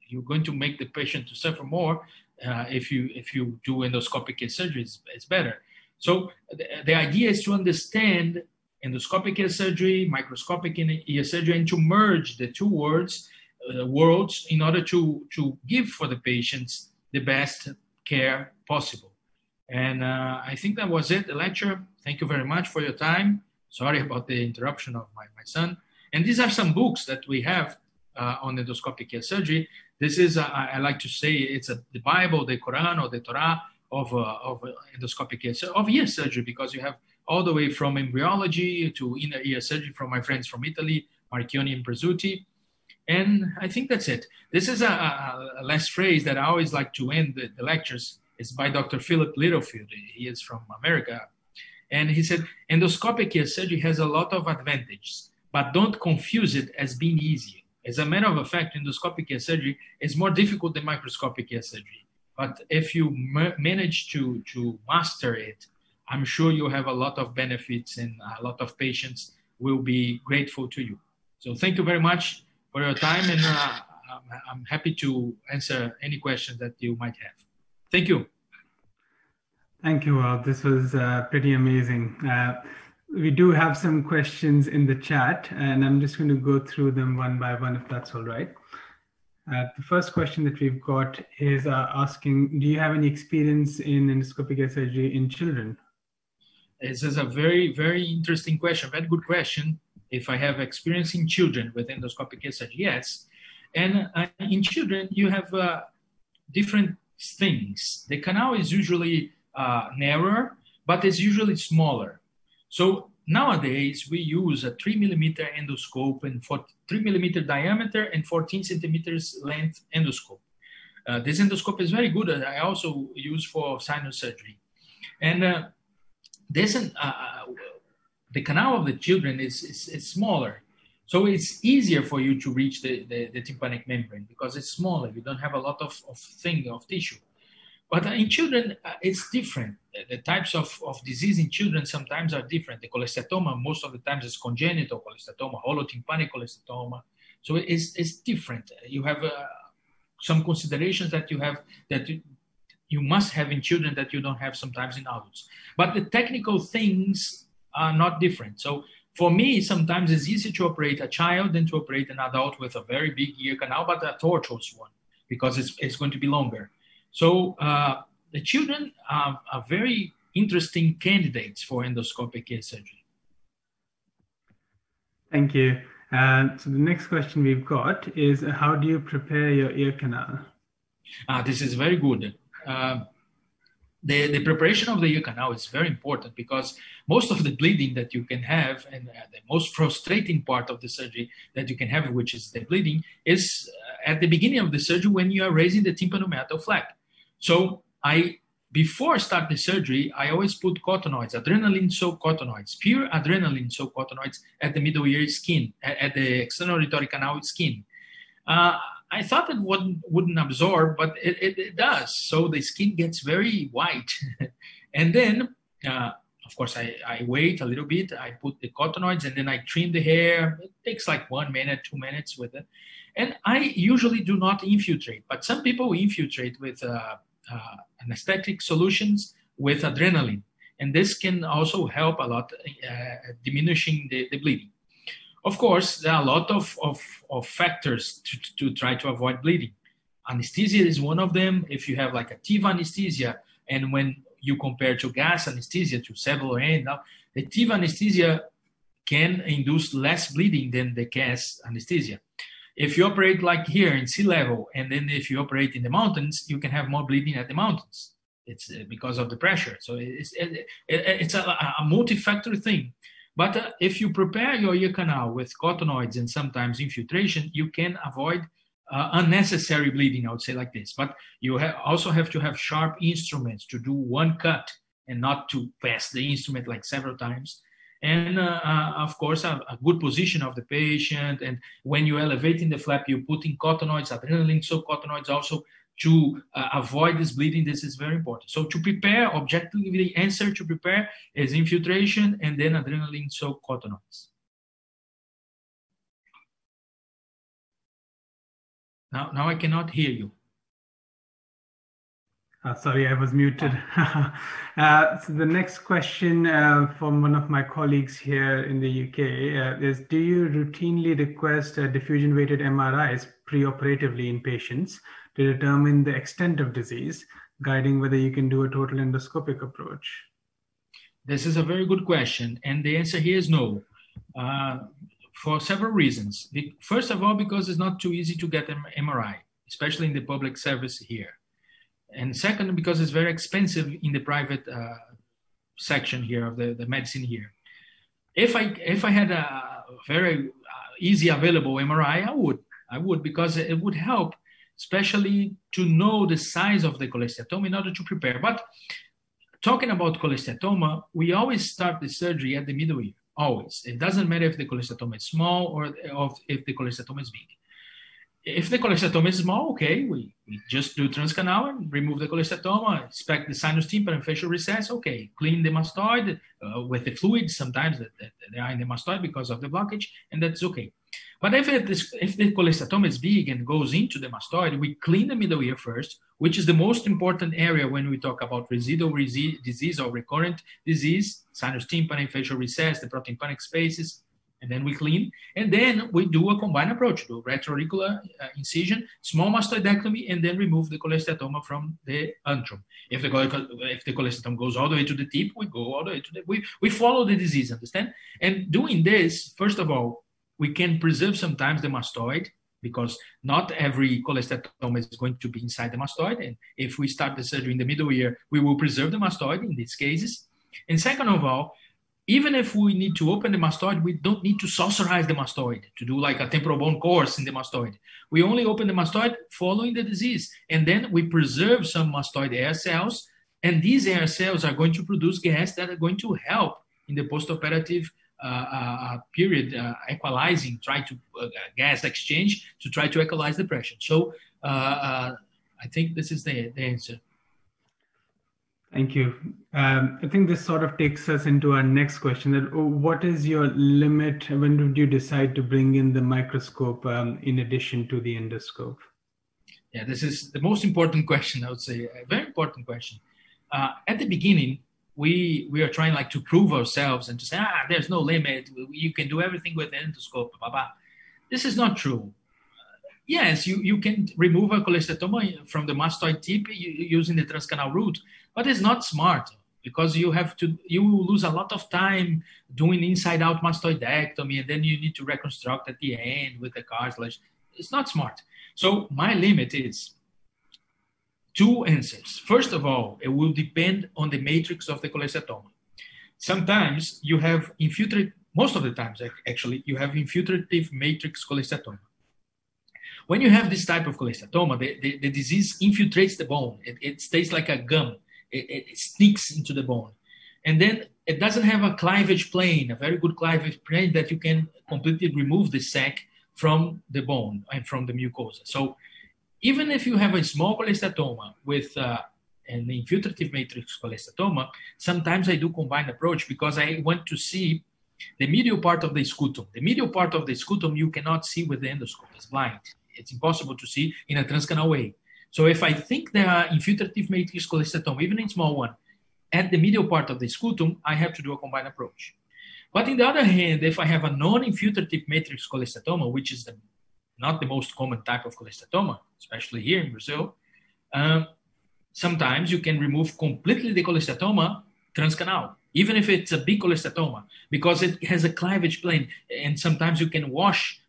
You're going to make the patient to suffer more. If you do endoscopic surgery, it's better. So the idea is to understand endoscopic ear surgery, microscopic ear surgery, and to merge the two worlds in order to give for the patients the best care possible. And I think that was it, the lecture. Thank you very much for your time. Sorry about the interruption of my son. And these are some books that we have on endoscopic ear surgery. This is, I like to say, it's the Bible, the Quran, or the Torah of endoscopic ear surgery, because you have all the way from embryology to inner ear surgery from my friends from Italy, Marchioni and Presutti. And I think that's it. This is a last phrase that I always like to end the lectures. It's by Dr. Philip Littlefield. He is from America. And he said, endoscopic ear surgery has a lot of advantages, but don't confuse it as being easy. As a matter of fact, endoscopic ear surgery is more difficult than microscopic ear surgery. But if you manage to master it, I'm sure you have a lot of benefits and a lot of patients will be grateful to you. So thank you very much for your time, and I'm happy to answer any questions that you might have. Thank you. Thank you, Joao. This was pretty amazing. We do have some questions in the chat, and I'm just going to go through them one by one, if that's all right. The first question that we've got is asking, do you have any experience in endoscopic ear surgery in children? This is a very, very interesting question, very good question. If I have experience in children with endoscopic ear surgery, yes. And in children, you have different things. The canal is usually narrower, but it's usually smaller. So nowadays, we use a 3mm endoscope and 3mm diameter and 14 centimeters length endoscope. This endoscope is very good. I also use for sinus surgery. And the canal of the children is smaller. So it's easier for you to reach the tympanic membrane because it's smaller. You don't have a lot of tissue. But in children, it's different. The types of disease in children sometimes are different. The cholesteatoma, most of the times, is congenital cholesteatoma, holotympanic cholesteatoma. So it's different. You have some considerations that you must have in children that you don't have sometimes in adults. But the technical things are not different. So for me, sometimes it's easier to operate a child than to operate an adult with a very big ear canal, but a tortuous one, because it's going to be longer. So the children are very interesting candidates for endoscopic ear surgery. Thank you. So the next question we've got is, how do you prepare your ear canal? This is very good. The preparation of the ear canal is very important because most of the bleeding that you can have, and the most frustrating part of the surgery that you can have, which is the bleeding, is at the beginning of the surgery when you are raising the tympanomeatal flap. So before I start the surgery, I always put cottonoids, adrenaline-soaked cottonoids, pure adrenaline-soaked cottonoids at the middle ear skin, at the external auditory canal skin. I thought it wouldn't absorb, but it does. So the skin gets very white. And then, of course, I wait a little bit. I put the cottonoids and then I trim the hair. It takes like 1 minute, 2 minutes with it. And I usually do not infiltrate, but some people infiltrate with anesthetic solutions with adrenaline. And this can also help a lot diminishing the bleeding. Of course, there are a lot of factors to try to avoid bleeding. Anesthesia is one of them. If you have like a TIVA anesthesia, and when you compare to gas anesthesia, to several end, the TIVA anesthesia can induce less bleeding than the gas anesthesia. If you operate like here in sea level, and then if you operate in the mountains, you can have more bleeding at the mountains. It's because of the pressure. So it's a multi-factor thing. But if you prepare your ear canal with cottonoids and sometimes infiltration, you can avoid unnecessary bleeding, I would say like this. But you also have to have sharp instruments to do one cut and not to pass the instrument like several times. And of course, a good position of the patient. And when you're elevating the flap, you put in cottonoids, adrenaline-soaked cottonoids also to avoid this bleeding. This is very important. So to prepare, objectively, the answer to prepare is infiltration and then adrenaline-soaked cottonoids. Now I cannot hear you. Sorry, I was muted. So the next question from one of my colleagues here in the UK is, do you routinely request diffusion-weighted MRIs preoperatively in patients to determine the extent of disease, guiding whether you can do a total endoscopic approach? This is a very good question, and the answer here is no, for several reasons. First of all, because it's not too easy to get an MRI, especially in the public service here. And second, because it's very expensive in the private section here of the medicine here. If I had a very easy available MRI, I would because it would help, especially to know the size of the cholesteatoma in order to prepare. But talking about cholesteatoma, we always start the surgery at the middle ear, always. It doesn't matter if the cholesteatoma is small or if the cholesteatoma is big. If the cholesteatoma is small, okay, We just do transcanal and remove the cholesteatoma, inspect the sinus, tympan, and facial recess. Okay, clean the mastoid with the fluids sometimes that they are in the mastoid because of the blockage, and that's okay. But if the cholesteatoma is big and goes into the mastoid, we clean the middle ear first, which is the most important area when we talk about residual disease or recurrent disease, sinus, tympan, and facial recess, the protympanic spaces. And then we clean, and then we do a combined approach, do retroauricular incision, small mastoidectomy, and then remove the cholesteatoma from the antrum. If the cholesteatoma goes all the way to the tip, we go all the way to we follow the disease, understand? And doing this, first of all, we can preserve sometimes the mastoid, because not every cholesteatoma is going to be inside the mastoid. And if we start the surgery in the middle ear, we will preserve the mastoid in these cases. And second of all, even if we need to open the mastoid, we don't need to saucerize the mastoid to do like a temporal bone course in the mastoid. We only open the mastoid following the disease. And then we preserve some mastoid air cells. And these air cells are going to produce gas that are going to help in the postoperative period, equalizing, try to gas exchange to try to equalize the pressure. So I think this is the answer. Thank you. I think this sort of takes us into our next question. That what is your limit? When did you decide to bring in the microscope in addition to the endoscope? Yeah, this is the most important question, I would say. A very important question. At the beginning, we are trying like to prove ourselves and to say, there's no limit. You can do everything with the endoscope. Blah, blah. This is not true. Yes, you can remove a cholesteatoma from the mastoid tip using the transcanal route, but it's not smart because you will lose a lot of time doing inside-out mastoidectomy, and then you need to reconstruct at the end with the cartilage. It's not smart. So my limit is two answers. First of all, it will depend on the matrix of the cholesteatoma. Sometimes you have most of the times actually, you have infiltrative matrix cholesteatoma. When you have this type of cholesteatoma, the disease infiltrates the bone. It stays like a gum. It sneaks into the bone. And then it doesn't have a cleavage plane, a very good cleavage plane that you can completely remove the sac from the bone and from the mucosa. So even if you have a small cholesteatoma with an infiltrative matrix cholesteatoma, sometimes I do combined approach because I want to see the medial part of the scutum. The medial part of the scutum you cannot see with the endoscope. It's blind. It's impossible to see in a transcanal way. So if I think there are infiltrative matrix cholesteatoma, even in small one, at the medial part of the scutum, I have to do a combined approach. But on the other hand, if I have a non-infiltrative matrix cholesteatoma, which is not the most common type of cholesteatoma, especially here in Brazil, sometimes you can remove completely the cholesteatoma transcanal, even if it's a big cholesteatoma, because it has a cleavage plane, and sometimes you can wash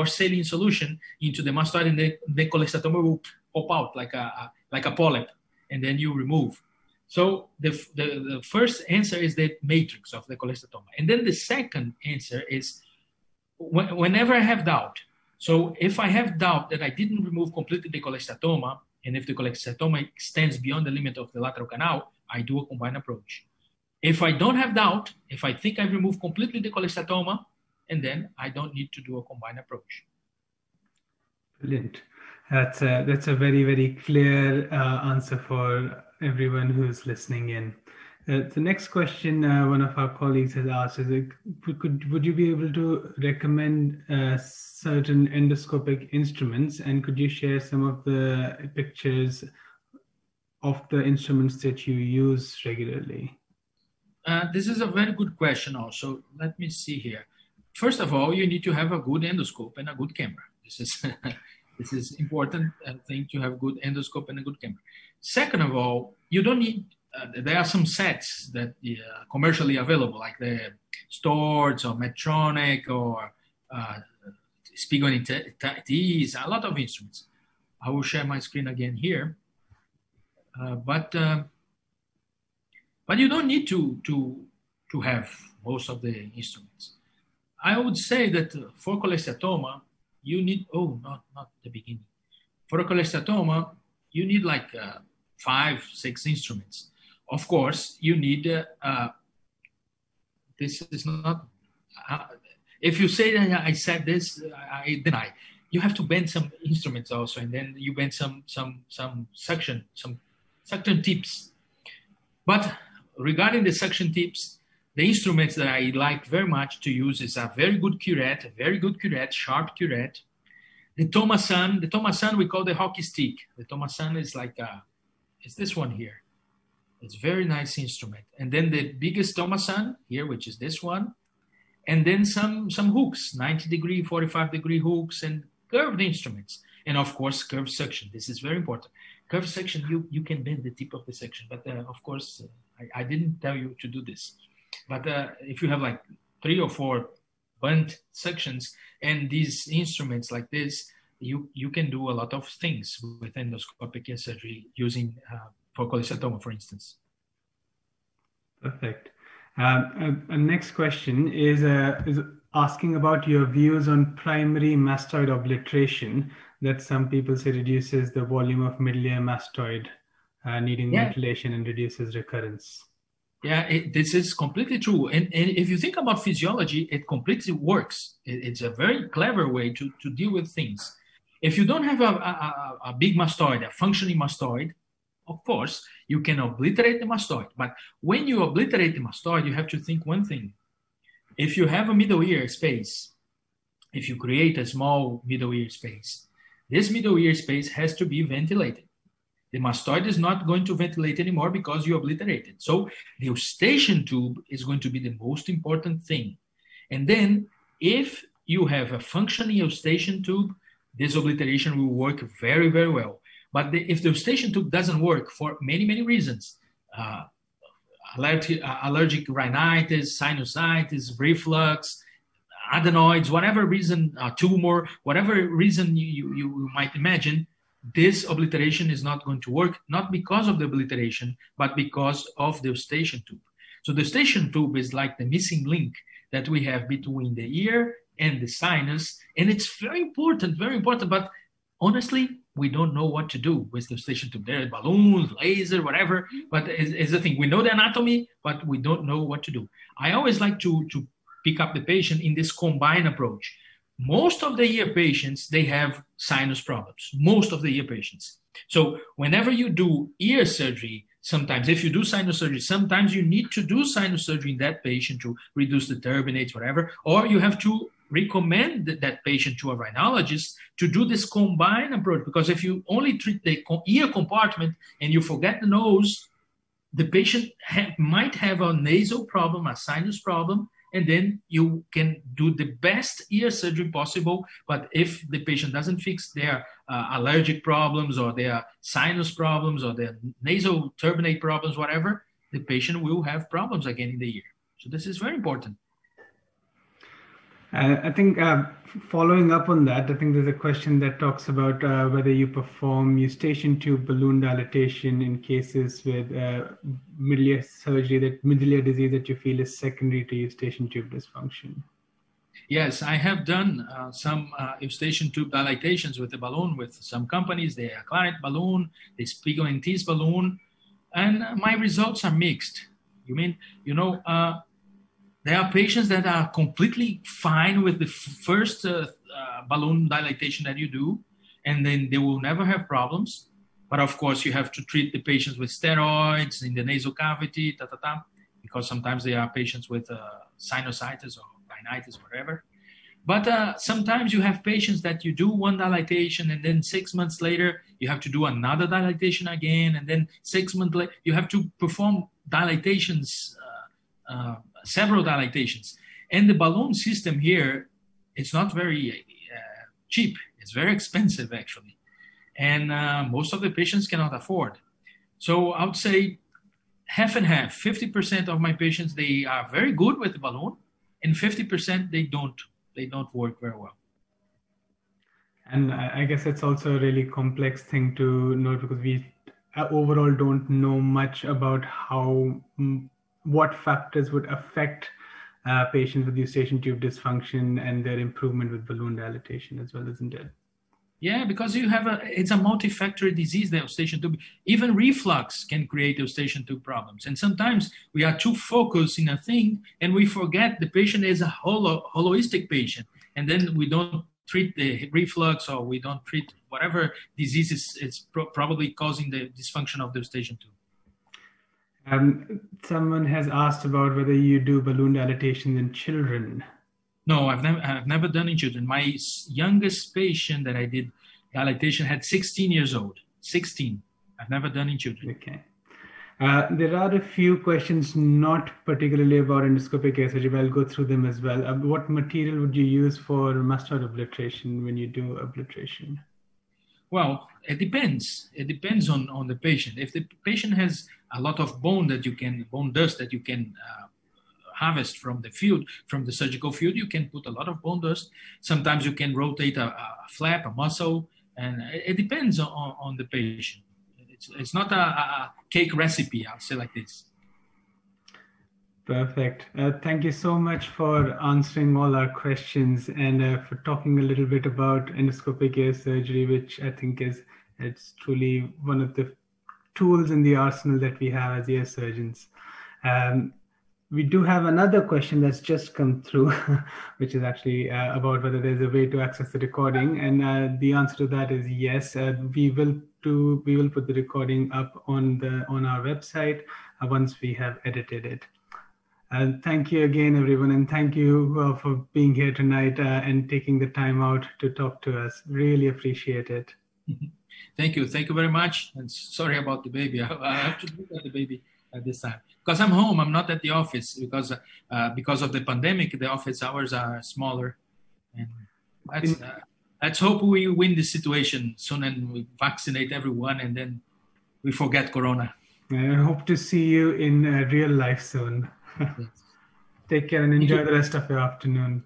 saline solution into the mastoid, and the cholesteatoma will pop out like a polyp, and then you remove. So the first answer is the matrix of the cholesteatoma, and then the second answer is whenever I have doubt. So if I have doubt that I didn't remove completely the cholesteatoma, and if the cholesteatoma extends beyond the limit of the lateral canal, I do a combined approach. If I don't have doubt, if I think I've removed completely the cholesteatoma, and then I don't need to do a combined approach. Brilliant. That's a very, very clear answer for everyone who's listening in. The next question one of our colleagues has asked is, would you be able to recommend certain endoscopic instruments, and could you share some of the pictures of the instruments that you use regularly? This is a very good question also. Let me see here. First of all, you need to have a good endoscope and a good camera. This is important thing to have good endoscope and a good camera. Second of all, you don't need, there are some sets that commercially available, like the Storz or Medtronic or Spiegel T's, a lot of instruments. I will share my screen again here. But you don't need to have most of the instruments. I would say that for cholesteatoma, you need, not the beginning. For a cholesteatoma, you need like 5-6 instruments. Of course, you need, this is not, if you say that I said this, I deny. you have to bend some instruments also, and then you bend some suction tips. But regarding the suction tips, the instruments that I like very much to use is a very good curette, sharp curette. The Thomasan we call the hockey stick. The Thomasan is like it's this one here. It's a very nice instrument. And then the biggest Thomasan here, which is this one. And then some hooks, 90 degree, 45 degree hooks, and curved instruments. And of course, curved suction. This is very important. Curved section, you can bend the tip of the section. But of course, I didn't tell you to do this. But if you have like 3 or 4 bent sections and these instruments like this, you can do a lot of things with endoscopic ear surgery using for cholesteatoma, for instance. Perfect. Next question is asking about your views on primary mastoid obliteration, that some people say reduces the volume of middle ear mastoid, needing ventilation, and reduces recurrence. Yeah, this is completely true. And if you think about physiology, it completely works. It's a very clever way to deal with things. If you don't have a big mastoid, a functioning mastoid, of course, you can obliterate the mastoid. But when you obliterate the mastoid, you have to think one thing. If you have a middle ear space, if you create a small middle ear space, this middle ear space has to be ventilated. The mastoid is not going to ventilate anymore because you obliterate it. So the eustachian tube is going to be the most important thing. And then if you have a functioning eustachian tube, this obliteration will work very, very well. But if the eustachian tube doesn't work for many, many reasons, allergic rhinitis, sinusitis, reflux, adenoids, whatever reason, tumor, whatever reason you might imagine, this obliteration is not going to work, not because of the obliteration, but because of the eustachian tube. So the eustachian tube is like the missing link that we have between the ear and the sinus, and it's very important, but honestly, we don't know what to do with the eustachian tube. There are balloons, laser, whatever, but it's the thing. We know the anatomy, but we don't know what to do. I always like to pick up the patient in this combined approach. Most of the ear patients, they have sinus problems, most of the ear patients. So whenever you do ear surgery, sometimes if you do sinus surgery, sometimes you need to do sinus surgery in that patient to reduce the turbinates, whatever, or you have to recommend that patient to a rhinologist to do this combined approach, because if you only treat the ear compartment and you forget the nose, the patient might have a nasal problem, a sinus problem, and then you can do the best ear surgery possible. But if the patient doesn't fix their allergic problems or their sinus problems or their nasal turbinate problems, whatever, the patient will have problems again in the ear. So this is very important. I think following up on that, I think there's a question that talks about whether you perform eustachian tube balloon dilatation in cases with middle ear surgery, middle ear disease that you feel is secondary to eustachian tube dysfunction. Yes, I have done some eustachian tube dilatations with the balloon with some companies. The Claret balloon, the Spiegel and Thies balloon, and my results are mixed. There are patients that are completely fine with the first balloon dilatation that you do, and then they will never have problems. But of course, you have to treat the patients with steroids in the nasal cavity, because sometimes they are patients with sinusitis or rhinitis, whatever. But sometimes you have patients that you do one dilatation, and then 6 months later, you have to do another dilatation again, and then 6 months later, you have to perform dilatations, several dilatations. And the balloon system here, it's not very cheap. It's very expensive, actually. And most of the patients cannot afford. So I would say half and half. 50% of my patients, they are very good with the balloon, and 50% they don't work very well. And I guess it's also a really complex thing to note, because we overall don't know much about what factors would affect patients with eustachian tube dysfunction and their improvement with balloon dilatation as well, isn't it? Yeah, because it's a multifactorial disease, the eustachian tube. Even reflux can create eustachian tube problems. And sometimes we are too focused in a thing and we forget the patient is a holistic patient. And then we don't treat the reflux or we don't treat whatever disease is probably causing the dysfunction of the eustachian tube. Someone has asked about whether you do balloon dilatation in children. No, I've never done in children. My youngest patient that I did dilatation had 16 years old. 16. I've never done in children. Okay. There are a few questions not particularly about endoscopic air surgery, but I'll go through them as well. What material would you use for mastoid obliteration when you do obliteration? Well, it depends. It depends on the patient. If the patient has a lot of bone dust that you can harvest from the field, from the surgical field, you can put a lot of bone dust. Sometimes you can rotate a flap, a muscle, and it depends on the patient. It's not a cake recipe, I'll say like this. Perfect. Thank you so much for answering all our questions and for talking a little bit about endoscopic ear surgery, which I think it's truly one of the tools in the arsenal that we have as ear surgeons. We do have another question that's just come through, which is actually about whether there's a way to access the recording, and the answer to that is yes. We will put the recording up on our website once we have edited it. Thank you again, everyone, and thank you for being here tonight and taking the time out to talk to us. Really appreciate it. Thank you very much, and sorry about the baby. I have to look at the baby at this time because I'm home. I'm not at the office because of the pandemic. The office hours are smaller, and let's hope we win this situation soon and we vaccinate everyone, and then we forget Corona. I hope to see you in real life soon. Yes. Take care and enjoy the rest of your afternoon.